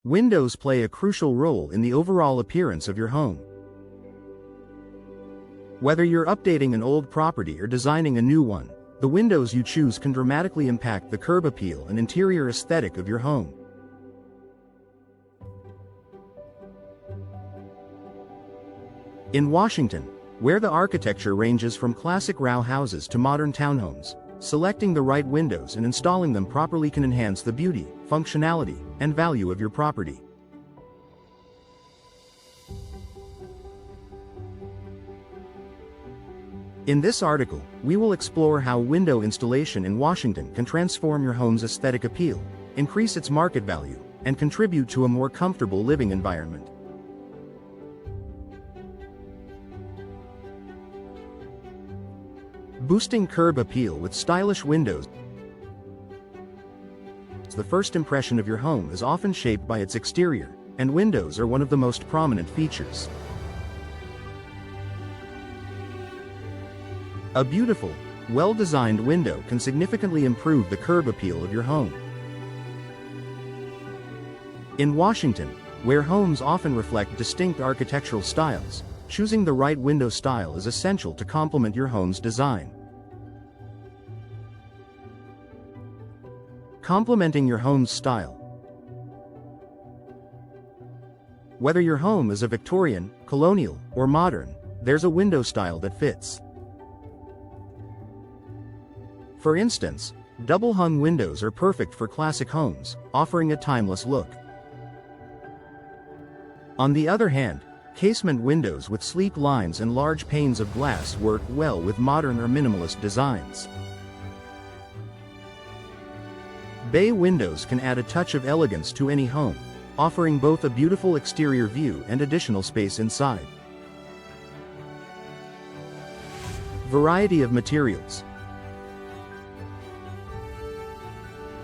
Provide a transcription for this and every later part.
Windows play a crucial role in the overall appearance of your home. Whether you're updating an old property or designing a new one, the windows you choose can dramatically impact the curb appeal and interior aesthetic of your home. In Washington, where the architecture ranges from classic row houses to modern townhomes, selecting the right windows and installing them properly can enhance the beauty, functionality, and value of your property. In this article, we will explore how window installation in Washington can transform your home's aesthetic appeal, increase its market value, and contribute to a more comfortable living environment. Boosting curb appeal with stylish windows. The first impression of your home is often shaped by its exterior, and windows are one of the most prominent features. A beautiful, well-designed window can significantly improve the curb appeal of your home. In Washington, where homes often reflect distinct architectural styles, choosing the right window style is essential to complement your home's design. Complementing your home's style. Whether your home is a Victorian, colonial, or modern, there's a window style that fits. For instance, double-hung windows are perfect for classic homes, offering a timeless look. On the other hand, casement windows with sleek lines and large panes of glass work well with modern or minimalist designs. Bay windows can add a touch of elegance to any home, offering both a beautiful exterior view and additional space inside. Variety of materials.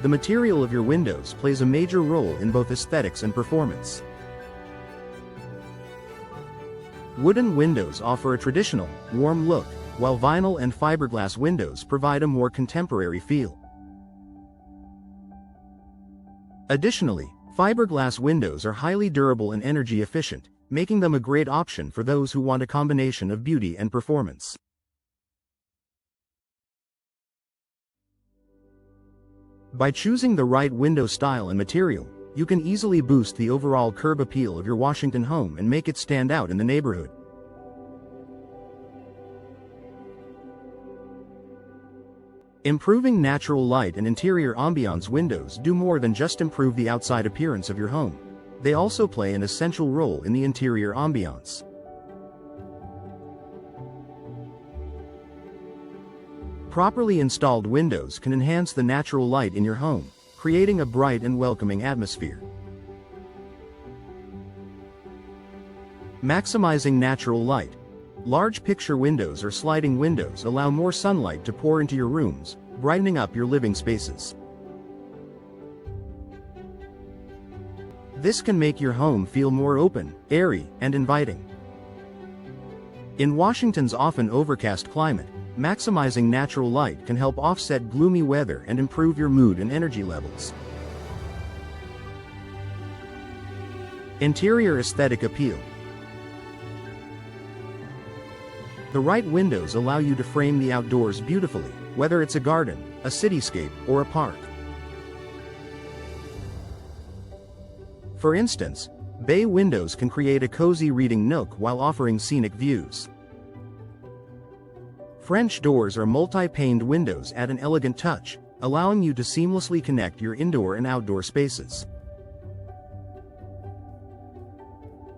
The material of your windows plays a major role in both aesthetics and performance. Wooden windows offer a traditional, warm look, while vinyl and fiberglass windows provide a more contemporary feel. Additionally, fiberglass windows are highly durable and energy efficient, making them a great option for those who want a combination of beauty and performance. By choosing the right window style and material, you can easily boost the overall curb appeal of your Washington home and make it stand out in the neighborhood. Improving natural light and interior ambiance. Windows do more than just improve the outside appearance of your home. They also play an essential role in the interior ambiance. Properly installed windows can enhance the natural light in your home, creating a bright and welcoming atmosphere. Maximizing natural light. Large picture windows or sliding windows allow more sunlight to pour into your rooms, brightening up your living spaces. This can make your home feel more open, airy, and inviting. In Washington's often overcast climate, maximizing natural light can help offset gloomy weather and improve your mood and energy levels. Interior aesthetic appeal. The right windows allow you to frame the outdoors beautifully, whether it's a garden, a cityscape, or a park. For instance, bay windows can create a cozy reading nook while offering scenic views. French doors or multi-paned windows add an elegant touch, allowing you to seamlessly connect your indoor and outdoor spaces.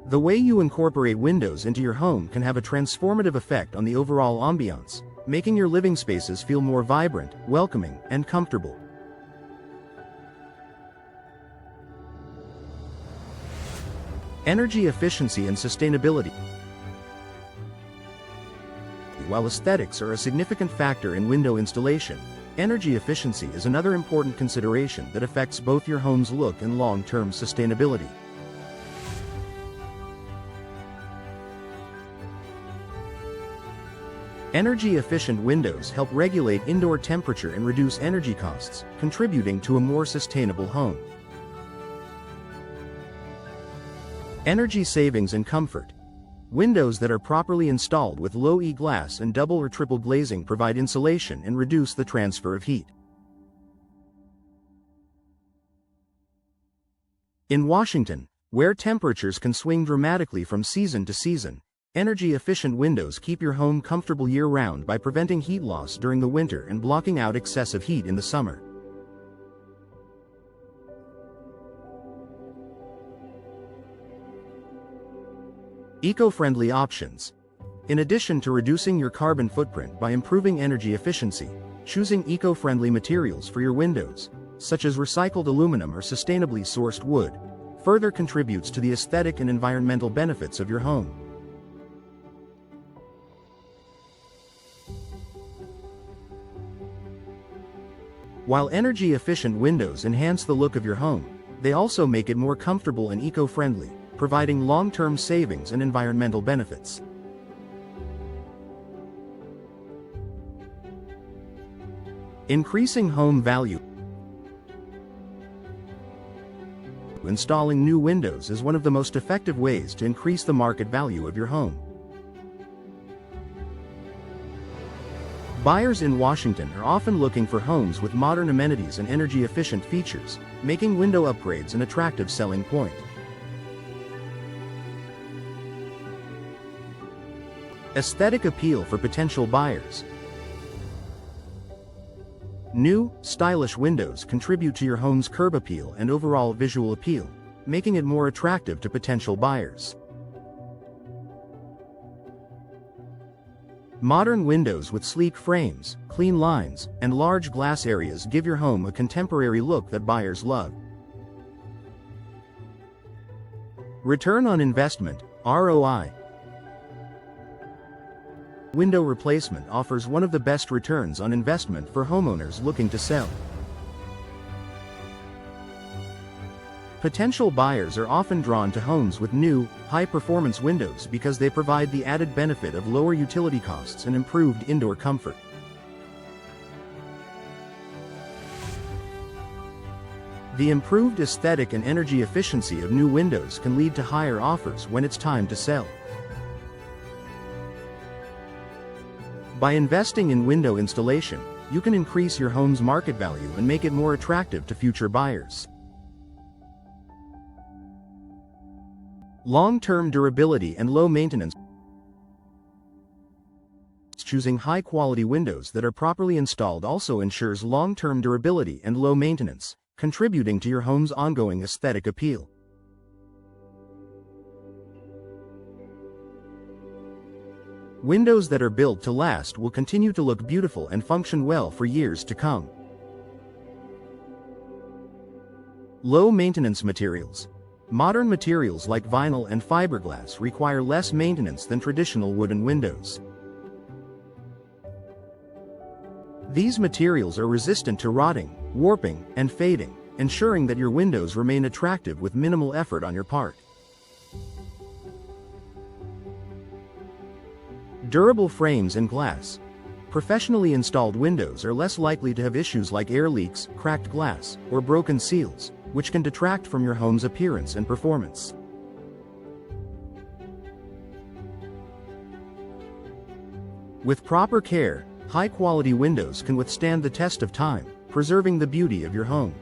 The way you incorporate windows into your home can have a transformative effect on the overall ambiance, making your living spaces feel more vibrant, welcoming, and comfortable. Energy efficiency and sustainability. While aesthetics are a significant factor in window installation, energy efficiency is another important consideration that affects both your home's look and long-term sustainability. Energy-efficient windows help regulate indoor temperature and reduce energy costs, contributing to a more sustainable home. Energy savings and comfort. Windows that are properly installed with low E glass and double or triple glazing provide insulation and reduce the transfer of heat. In Washington, where temperatures can swing dramatically from season to season, energy-efficient windows keep your home comfortable year-round by preventing heat loss during the winter and blocking out excessive heat in the summer. Eco-friendly options. In addition to reducing your carbon footprint by improving energy efficiency, choosing eco-friendly materials for your windows, such as recycled aluminum or sustainably sourced wood, further contributes to the aesthetic and environmental benefits of your home. While energy-efficient windows enhance the look of your home, they also make it more comfortable and eco-friendly, providing long-term savings and environmental benefits. Increasing home value. Installing new windows is one of the most effective ways to increase the market value of your home. Buyers in Washington are often looking for homes with modern amenities and energy-efficient features, making window upgrades an attractive selling point. Aesthetic appeal for potential buyers. New, stylish windows contribute to your home's curb appeal and overall visual appeal, making it more attractive to potential buyers. Modern windows with sleek frames, clean lines, and large glass areas give your home a contemporary look that buyers love. Return on investment, ROI. Window replacement offers one of the best returns on investment for homeowners looking to sell. Potential buyers are often drawn to homes with new, high-performance windows because they provide the added benefit of lower utility costs and improved indoor comfort. The improved aesthetic and energy efficiency of new windows can lead to higher offers when it's time to sell. By investing in window installation, you can increase your home's market value and make it more attractive to future buyers. Long-term durability and low maintenance. Choosing high-quality windows that are properly installed also ensures long-term durability and low maintenance, contributing to your home's ongoing aesthetic appeal. Windows that are built to last will continue to look beautiful and function well for years to come. Low-maintenance materials. Modern materials like vinyl and fiberglass require less maintenance than traditional wooden windows. These materials are resistant to rotting, warping, and fading, ensuring that your windows remain attractive with minimal effort on your part. Durable frames and glass. Professionally installed windows are less likely to have issues like air leaks, cracked glass, or broken seals, which can detract from your home's appearance and performance. With proper care, high-quality windows can withstand the test of time, preserving the beauty of your home.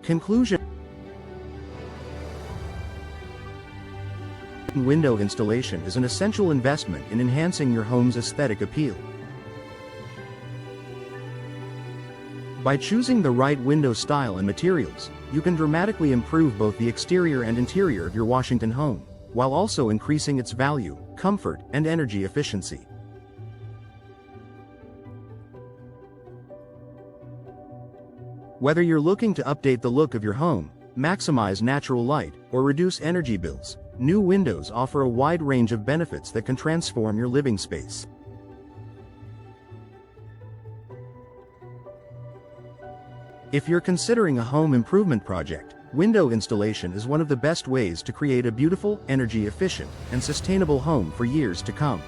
Conclusion. Window installation is an essential investment in enhancing your home's aesthetic appeal. By choosing the right window style and materials, you can dramatically improve both the exterior and interior of your Washington home, while also increasing its value, comfort, and energy efficiency. Whether you're looking to update the look of your home, maximize natural light, or reduce energy bills, new windows offer a wide range of benefits that can transform your living space. If you're considering a home improvement project, window installation is one of the best ways to create a beautiful, energy-efficient, and sustainable home for years to come.